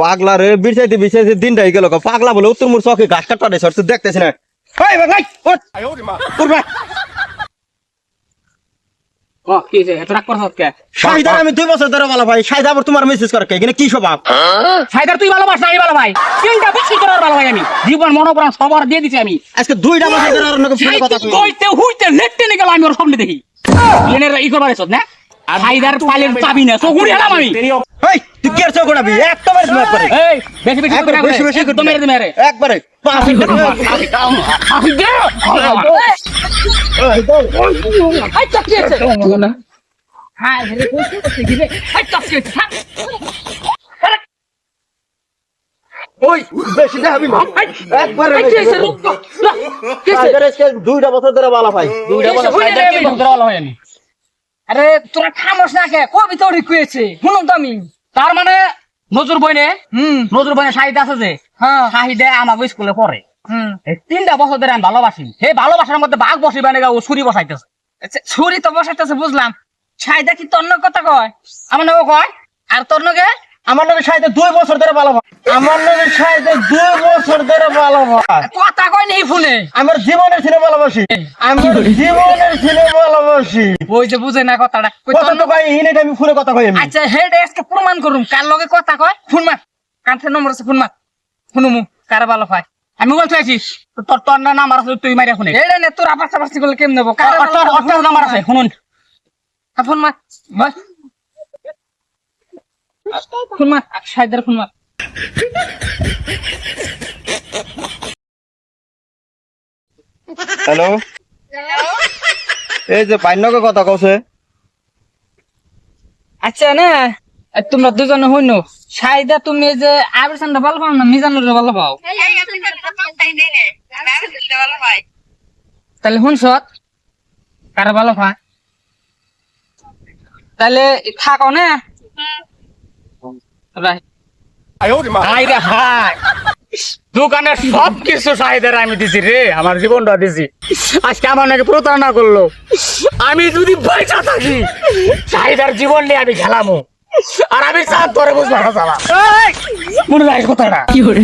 পাগলা রে বিছাইতে বিছাইতে দিনটাই গেল পাগলা বলে উত্তর মোর চোখে ঘাস কাটা রে সরতে দেখতেছি না এই ভাই ওঠ উঠবা ও কি যে এত রাগ করছস কে শাহিদার আমি 2 বছর ধরে ভালো ভাই শাহিদা আবার তোমার মেসেজ করে কে এখানে কি স্বভাব সাইদার তুই ভালোবাস না আমি ভালো ভাই তিনটা বেশি করার ভালো ভাই আমি জীবন মনোপ্রাণ সবার দিয়ে দিছি আমি আজকে 2টা বছর ধরে আর নকে ফোনে কথা কই কইতে হুইতে লেটতে নি গেল আমি ওর সামনে দেখি এনের ই করবার এসত না আর সাইদার পালের চাবি না সগুড়ি হলাম আমি এই তুই কি করছ গোড়াবি একটা মার মার করে এই বেশি বেশি করে বেশি বেশি করে মেরে দে মেরে একবারে পাঁচ আসি দে এই চকিয়েছে না হ্যাঁ হেরে কইতে দিবে এই চকিয়েছে ওই বেশি না আমি একবারে শাহিদার আজকে 2টা বছর ধরে ভালো ভাই 2টা বছর সাইদার কি বন্ধরা ভালো হয় আমি আরে তোরা খামোশ না কে কবি তো রিকুয়েছে শুনুন তো আমি তার মানে নজর বইনে নজর বইনে সাহিদা আছে যে হ্যাঁ সাহিদা আমাকে স্কুলে পড়ে এই 3টা বছর ধরে আমি ভালোবাসি সেই ভালোবাসার মধ্যে বাঘ বসি বানে ও ছুরি বসাইতেছে ছুরি তো বসাইতেছে বুঝলাম সাহিদা কি তোর কথা কয় আমার নাও কয় আর তোর নগে আমার লগে শাহিদা 2 বছর ধরে ভালো ভাই আমার লগে শাহিদা 2 বছর ধরে ভালো ভাই কথা কয় নেই ফোনে আমার জীবনের ছেলে ভালোবাসি আমার জীবনের ছেলে ভালোবাসি ওই যে বুঝে না কথাটা কথা তো ভাই ইনে আমি ফোনে কথা কই আমি আচ্ছা হেড আজকে প্রমাণ করুম কার লগে কথা কয় ফোন মার কান্থের নম্বর আছে ফোন মার শুনুমু কার ভালো পায় আমি বলতে আছিস তোর তোর নাম্বার আছে তুই মাইরা শুনে এইটা নে তোর আপাস আপাসি করলে কেমন নেবো কার তোর নাম্বার আছে শুনুন ফোন মার বাস ফোন মার সাইদার ফোন মার হ্যালো এই যে পাইনকে কথা কইছে আচ্ছা না তোমরা দুজনে হইনো সাইদা তুমি যে আবিসানটা ভালো পাও না মিজানুর ভালো পাও তাহলে শুনছ কার ভালো পায় তাহলে থাকো না দোকানের সব কিছু চাহিদার আমি দিছি রে আমার জীবনটা দিছি আজকে আমার নাকি প্রতারণা করলো আমি যদি পয়সা থাকি চাহিদার জীবন নিয়ে আমি খেলামো আর আমি চাঁদ ধরে বুঝবো মনে যায় কথাটা কি করে